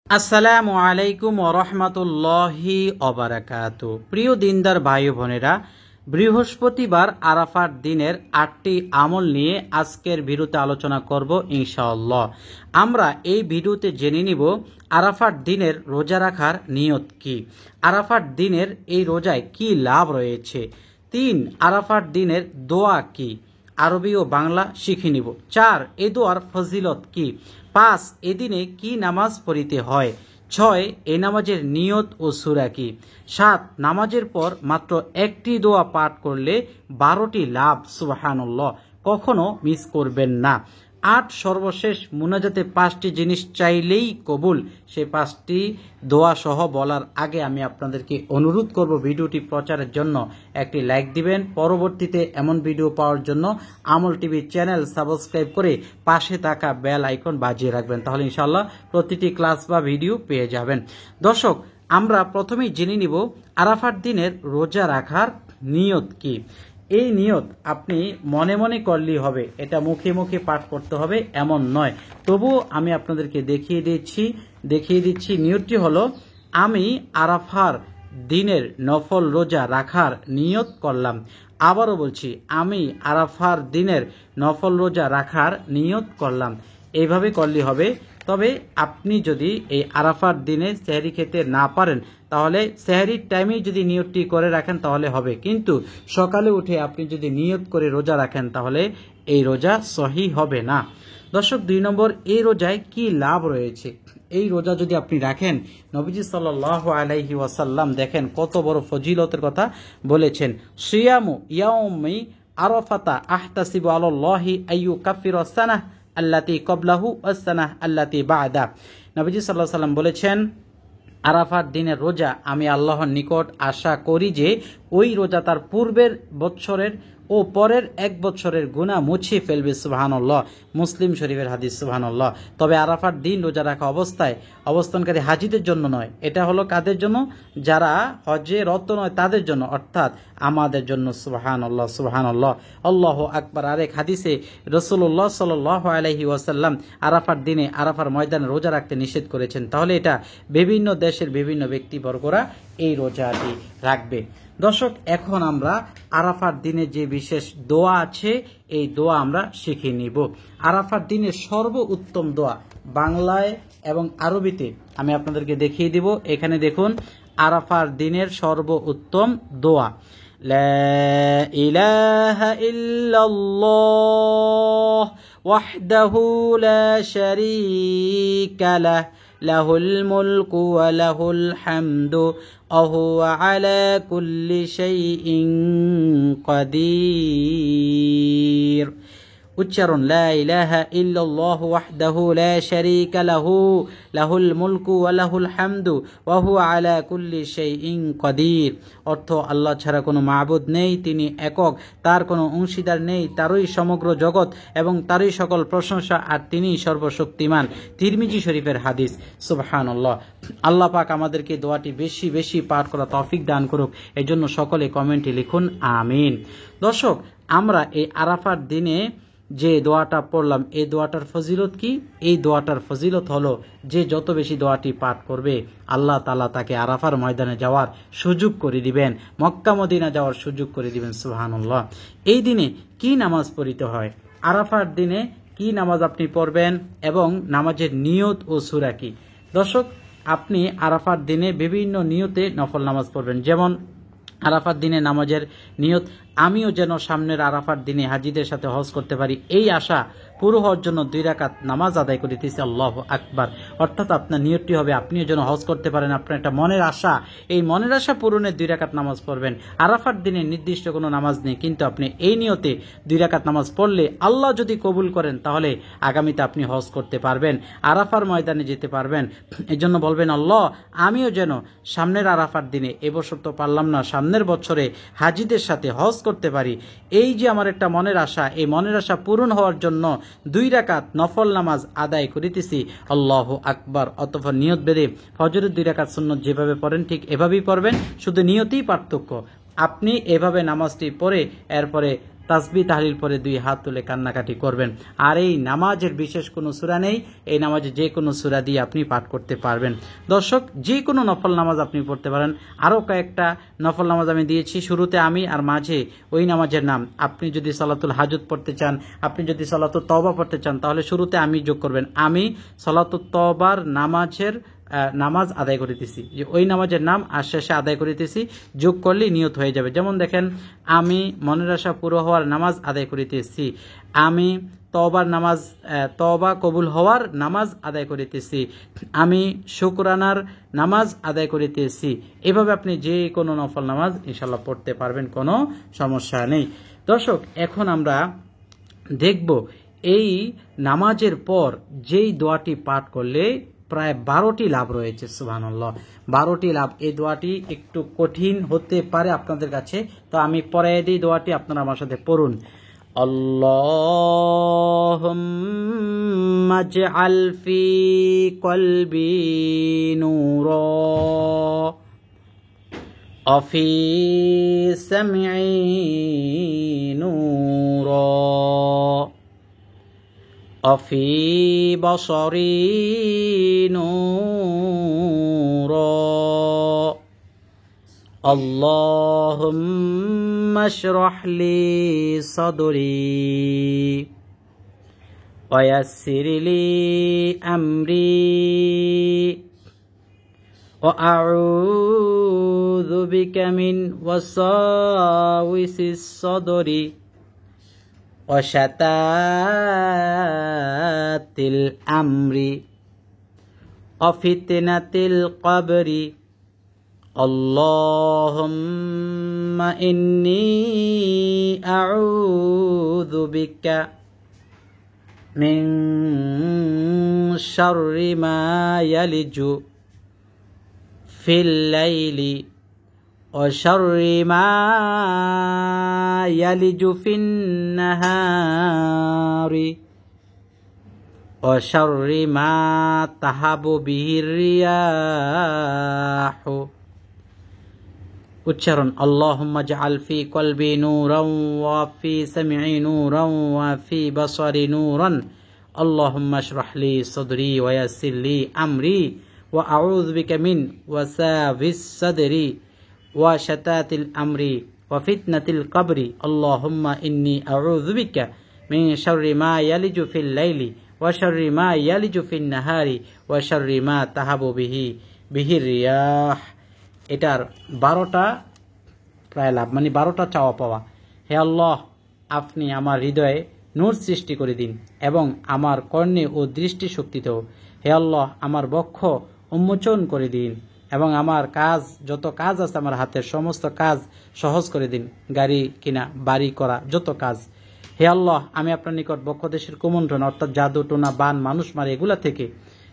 আসসালামু আলাইকুম ওরহমতুল্লাহি ওবারাকাতু। প্রিয় দিনদার ভাই বোনেরা, বৃহস্পতিবার আরাফার দিনের 8টি আমল নিয়ে আজকের ভিডিওতে আলোচনা করব ইনশাআল্লাহ। আমরা এই ভিডিওতে জেনে নিব আরাফার দিনের রোজা রাখার নিয়ত কি, আরাফার দিনের এই রোজায় কি লাভ রয়েছে, 3 আরাফার দিনের দোয়া কি, আরবি ও বাংলা শিখে নিব। 4 এ দোয়ার ফজিলত কি, 5 এদিনে কি নামাজ পড়িতে হয়, 6 এই নামাজের নিয়ত ও সূরা কি, 7 নামাজের পর মাত্র একটি দোয়া পাঠ করলে 12টি লাভ, সুবহানাল্লাহ, কখনো মিস করবেন না। 8 সর্বশেষ মুনাজাতে 5টি জিনিস চাইলেই কবুল। সেই 5টি দোয়া সহ বলার আগে আমি আপনাদেরকে অনুরোধ করব ভিডিওটি প্রচারের জন্য একটি লাইক দিবেন। পরবর্তীতে এমন ভিডিও পাওয়ার জন্য আমল টিভি চ্যানেল সাবস্ক্রাইব করে পাশে থাকা বেল আইকন বাজিয়ে রাখবেন, তাহলে ইনশাআল্লাহ প্রতিটি ক্লাস বা ভিডিও পেয়ে যাবেন। দর্শক, আমরা প্রথমেই জেনে নিব আরাফার দিনের রোজা রাখার নিয়ত কি। এই নিয়ত আপনি মনে মনে করলেই হবে, এটা মুখে মুখে পাঠ করতে হবে এমন নয়। তবুও আমি আপনাদেরকে দেখিয়ে দিচ্ছি নিয়তটি হলো, আমি আরাফার দিনের নফল রোজা রাখার নিয়ত করলাম। আবারও বলছি, আমি আরাফার দিনের নফল রোজা রাখার নিয়ত করলাম। এইভাবে করলেই হবে। তবে আপনি যদি এই আরাফার দিনে সেহরি খেতে না পারেন, তাহলে সেহরির টাইমেই যদি নিয়তটি করে রাখেন তাহলে হবে। কিন্তু সকালে উঠে আপনি যদি নিয়ত করে রোজা রাখেন তাহলে এই রোজা সহি হবে না। দর্শক, 2 নম্বর, এই রোজায় কি লাভ রয়েছে। এই রোজা যদি আপনি রাখেন, নবীজি সাল্লাল্লাহু আলাইহি ওয়াসাল্লাম দেখেন কত বড় ফজিলতের কথা বলেছেন। সিয়ামু ইয়াউমি আরাফাতা আহতাসিবু আলাল্লাহি আইয়ু কাফিরাস সানাহ আল্লাতি কবলাহু ওয়াস সানাহ আল্লাতি বাদা। নবীজি সাল্লাল্লাহু আলাইহি ওয়াসাল্লাম বলেছেন, আরাফার দিনের রোজা আমি আল্লাহর নিকট আশা করি যে ওই রোজা তার পূর্বের বৎসরের ও পরের 1 বছরের গুনাহ মুছে ফেলবে, সুবহানাল্লাহ। মুসলিম শরীফের হাদিস, সুবহানাল্লাহ। তবে আরাফার দিন রোজা রাখা অবস্থায় অবস্থানকারী হাজিদের জন্য নয়, এটা হলো কাদের জন্য, যারা হজে রত নয় তাদের জন্য, অর্থাৎ আমাদের জন্য, সুবহানাল্লাহ সুবহানাল্লাহ, আল্লাহু আকবার। আরেক হাদিসে রাসূলুল্লাহ সাল্লাল্লাহু আলাইহি ওয়াসাল্লাম আরাফার দিনে আরাফার ময়দানে রোজা রাখতে নিষেধ করেছেন। তাহলে এটা বিভিন্ন দেশের বিভিন্ন ব্যক্তিবর্গরা এই রোজাটি রাখবে। দর্শক, এখন আমরা আরাফার দিনে যে বিশেষ দোয়া আছে এই দোয়া আমরা শিখে নিব। আরাফার দিনের সর্বোত্তম দোয়া বাংলায় এবং আরবিতে আমি আপনাদেরকে দেখিয়ে দিব। এখানে দেখুন, আরাফার দিনের সর্বোত্তম দোয়া, লা ইলাহা ইল্লাল্লাহ ওয়াহদাহু লা শারীকা লাহ লাহুল মুলকু ওয়া লাহুল হামদু ওয়া হুয়া আলা কুল্লি শাইইন কাদির। উচ্চারণ, লা ইলাহা ইল্লাল্লাহ ওয়াহদাহু লা শারীকা লাহু লাহুল মুলকু ওয়া লাহুল হামদু ওয়া হুয়া আলা কুল্লি শাইইন কাদির। অর্থ, আল্লাহ ছাড়া কোনো মাবুদ নেই, তিনি একক, তার কোনো অংশীদার নেই, তারই সমগ্র জগৎ এবং তারই সকল প্রশংসা, আর তিনিই সর্বশক্তিমান। তিরমিজি শরীফের হাদিস, সুবহানাল্লাহ। আল্লাহ পাক আমাদেরকে দোয়াটি বেশি বেশি পাঠ করা তৌফিক দান করুক। এজন্য সকলে কমেন্টে লিখুন আমিন। দর্শক, আমরা এই আরাফার দিনে যে দোয়াটা পড়লাম এই দোয়াটার ফজিলত কি? এই দোয়াটার ফজিলত হলো, যে যত বেশি দোয়াটি পাঠ করবে আল্লাহ তাআলা তাকে আরাফার ময়দানে যাওয়ার সুযোগ করে দিবেন, মক্কা মদিনা যাওয়ার সুযোগ করে দিবেন, সুবহানাল্লাহ। এই দিনে কি নামাজ পড়িতে হয়, আরাফার দিনে কি নামাজ আপনি পড়বেন এবং নামাজের নিয়ত ও সূরা কি। দর্শক, আপনি আরাফার দিনে বিভিন্ন নিয়তে নফল নামাজ পড়বেন। যেমন আরাফার দিনে নামাজের নিয়ত, আমিও যেন সামনের আরাফার দিনে হাজিদের সাথে হজ করতে পারি, এই আশা পুরো হওয়ার জন্য 2 রাকাত নামাজ আদায় করিতেছি, আল্লাহু আকবার। অর্থাৎ আপনার নিয়তটি হবে আপনিও যেন হজ করতে পারেন, আপনার একটা মনের আশা, এই মনের আশা পূরণে 2 রাকাত নামাজ পড়বেন। আরাফার দিনে নির্দিষ্ট কোনো নামাজ নেই, কিন্তু আপনি এই নিয়তে 2 রাকাত নামাজ পড়লে আল্লাহ যদি কবুল করেন তাহলে আগামীতে আপনি হজ করতে পারবেন, আরাফার ময়দানে যেতে পারবেন। এই জন্য বলবেন, আল্লাহ আমিও যেন সামনের আরাফার দিনে, এবছর তো পারলাম না, সামনের বছরে হাজিদের সাথে হজ করতে পারি। এই যে আমার একটা মনের আশা, এই মনের আশা পূরণ হওয়ার জন্য 2 রাকাত নফল নামাজ আদায় করিতেছি, আল্লাহু আকবার। অতঃপর নিয়ত বেঁধে ফজরের 2 রাকাত সুন্নত যেভাবে পড়েন ঠিক এভাবেই পড়বেন, শুধু নিয়তেই পার্থক্য। আপনি এভাবে নামাজটি পড়ে এরপরে তাসবিহ তাহলিল পরে 2 হাত তুলে কান্নাকাটি করবেন। আর এই নামাজের বিশেষ কোনো সূরা নেই, এই নামাজে যে কোনো সূরা দিয়ে আপনি পাঠ করতে পারবেন। দর্শক, যে কোনো নফল নামাজ আপনি পড়তে পারেন। আরও কয়েকটা নফল নামাজ আমি দিয়েছি, শুরুতে আমি আর মাঝে ওই নামাজের নাম। আপনি যদি সালাতুল হাজত পড়তে চান, আপনি যদি সালাতুত তওবা পড়তে চান, তাহলে শুরুতে আমি যোগ করবেন। আমি সালাতুত তওবার নামাজ আদায় করিতেছি, যে ওই নামাজের নাম আর শেষে আদায় করিতেছি, যোগ করলেই নিয়ত হয়ে যাবে। যেমন দেখেন, আমি মনের আশা পুরো হওয়ার নামাজ আদায় করিতেছি, আমি তওবার নামাজ, তওবা কবুল হওয়ার নামাজ আদায় করিতেছি, আমি শুকরানার নামাজ আদায় করিতেছি। এভাবে আপনি যে কোনো নফল নামাজ ইনশাল্লাহ পড়তে পারবেন, কোনো সমস্যা নেই। দর্শক, এখন আমরা দেখব এই নামাজের পর যেই দোয়াটি পাঠ করলে প্রায় 12টি লাভ রয়েছে। সুবহানাল্লাহ, 12টি লাভ। এই দোয়াটি একটু কঠিন হতে পারে আপনাদের কাছে, তো আমি পড়াই দিই দোয়াটি, আপনারা আমার সাথে পড়ুন। আল্লাহুম্মা জাআল ফি কলবি নূরা ওয়া ফি সামঈ নূরা وفي بصري نورا اللهم اشرح لي صدري ويسر لي أمري وأعوذ بك من وساوس الصدر وشتات الأمر وفتنة القبر اللهم إني أعوذ بك من شر ما يلج في الليل وشر ما يلج في النهار وشر ما تهب به الرياح উচ্চারণ আল্লাহুম্মা জাআল ফি কলবি নূরান ওয়া ফি সামঈ নূরান ওয়া ফি বাসারি নূরান আল্লাহুম্মা ইশরাহ লি সাদরি ওয়া ইয়াসসির লি আমরি ওয়া আউযু বিকা মিন ওয়াসাওয়িস সাদরি ওয়া শাতাতিল আমরি ওয়া ফিতনাতিল কবরি আল্লাহুম্মা ইন্নী আউযু বিকা মিন শাররি মা ইয়ালিজু ফিল লাইলি ওয়া শাররি মা ইয়ালিজু ফিন নাহারি ওয়া শাররি মা তাহাবু বিহি রিয়াহ। এটার 12টা প্রায় লাভ, মানে 12টা চাওয়া পাওয়া। হে আল্লাহ, আপনি আমার হৃদয়ে নূর সৃষ্টি করে দিন এবং আমার কর্ণে ও দৃষ্টি শক্তিতেও। হে আল্লাহ, আমার বক্ষ উন্মোচন করে দিন এবং আমার কাজ, যত কাজ আছে আমার হাতের সমস্ত কাজ সহজ করে দিন, গাড়ি কিনা, বাড়ি করা, যত কাজ। হে আল্লাহ, আমি আপনার নিকট বক্ষদেশের কুমন্ত্রণ অর্থাৎ জাদু টোনা বান মানুষ মারে এগুলা থেকে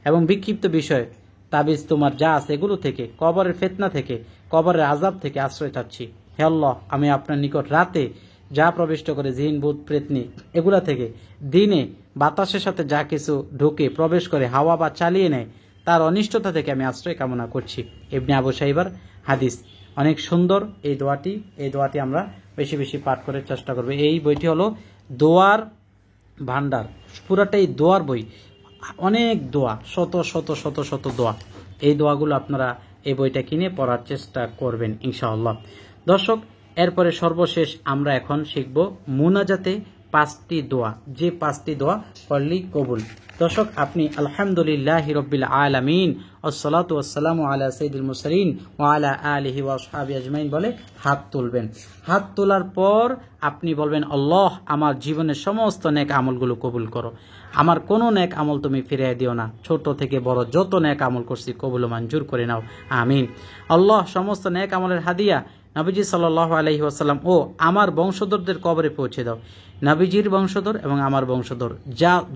এবং বিক্ষিপ্ত বিষয় তাবিজ তোমার যা আছে এগুলো থেকে, কবরের ফিতনা থেকে, কবরের আযাব থেকে আশ্রয় চাচ্ছি। হে আল্লাহ, আমি আপনার নিকট রাতে যা প্রবিষ্ট করে জিন ভূত প্রেতনি এগুলা থেকে, দিনে বাতাসের সাথে যা কিছু ঢুকে প্রবেশ করে হাওয়া বা চালিয়ে নেয় তার অনিষ্টতা থেকে আমি আশ্রয় কামনা করছি। ইবনে আবু শাইবার হাদিস। অনেক সুন্দর এই দোয়াটি। এই দোয়াটি আমরা বেশি বেশি পাঠ করার চেষ্টা করব। এই বইটি হলো দোয়ার ভান্ডার, পুরাটাই দোয়ার বই, অনেক দোয়া, শত শত শত শত দোয়া। এই দোয়াগুলো আপনারা এই বইটা কিনে পড়ার চেষ্টা করবেন ইনশাআল্লাহ। দর্শক, এরপরে সর্বশেষ আমরা এখন শিখব মুনাজাতে 5টি দোয়া, যে 5টি দোয়া পড়লেই কবুল। দর্শক, আপনি আলহামদুলিল্লাহি রাব্বিল আলামিন ওয়াসসালাতু ওয়াসসালামু আলা সাইয়্যিদিল মুরসালিন ওয়া আলা আলিহি ওয়া আসহাবিহি আজমাইন বলে হাত তুলবেন। হাত তোলার পর আপনি বলবেন, আল্লাহ, আমার জীবনের সমস্ত নেক আমলগুলো কবুল করো, আমার কোনো নেক আমল তুমি ফিরিয়ে দিও না, ছোট থেকে বড় যত নেক আমল করছি কবুল মঞ্জুর করে নাও, আমিন। আল্লাহ, সমস্ত নেক আমলের হাদিয়া নবীজি সাল্লাল্লাহু আলাইহি ওয়াসাল্লাম ও আমার বংশধরদের কবরে পৌঁছে দাও। নবীজির বংশধর এবং আমার বংশধর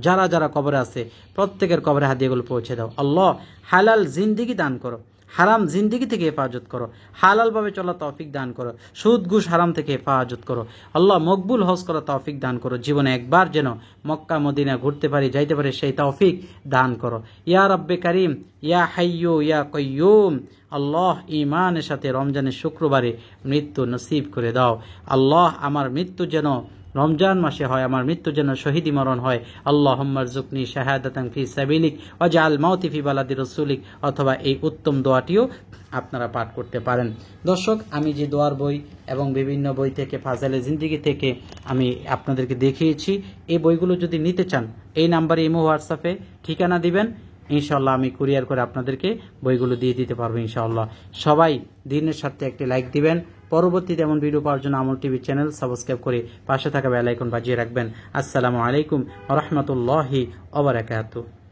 যারা যারা কবরে আছে প্রত্যেকের কবরে হাদিয়াগুলো পৌঁছে দাও। আল্লাহ, হালাল জিন্দেগি দান করো, হারাম জিন্দেগি থেকে হেফাজত করো, হালালভাবে চলা তৌফিক দান করো, সুদ ঘুষ হারাম থেকে হেফাজত করো। আল্লাহ, মকবুল হজ করা তৌফিক দান করো, জীবনে একবার যেন মক্কা মদিনা ঘুরতে পারি, যাইতে পারি, সেই তৌফিক দান করো। ইয়া রব্বে কারিম, ইয়া হাইয়্যু ইয়া কাইয়্যুম। আল্লাহ, ঈমানের সাথে রমজানের শুক্রবারে মৃত্যু নসিব করে দাও। আল্লাহ, আমার মৃত্যু যেন রমজান মাসে হয়, আমার মৃত্যু যেন শহীদি মরণ হয়। আল্লাহুম্মা রযুকনি শাহাদাতান ফি সাবিলিক ওয়াজআল মাউতি ফি বালাদি রাসূলিক, অথবা এই উত্তম দোয়াটিও আপনারা পাঠ করতে পারেন। দর্শক, আমি যে দোয়ার বই এবং বিভিন্ন বই থেকে, ফাজালে জিন্দেগি থেকে আমি আপনাদেরকে দেখিয়েছি, এই বইগুলো যদি নিতে চান এই নাম্বারে ইমো হোয়াটসঅ্যাপে ঠিকানা দিবেন, ইনশাআল্লাহ আমি কুরিয়ার করে আপনাদেরকে বইগুলো দিয়ে দিতে পারবো ইনশাআল্লাহ। সবাই দিনের সাথে একটি লাইক দিবেন। পরবর্তীতে এমন ভিডিও পাওয়ার জন্য আমল টিভি চ্যানেল সাবস্ক্রাইব করে পাশে থাকা বেল আইকন বাজিয়ে রাখবেন। আসসালামু আলাইকুম ওয়া রাহমাতুল্লাহি ওয়া বারাকাতুহু।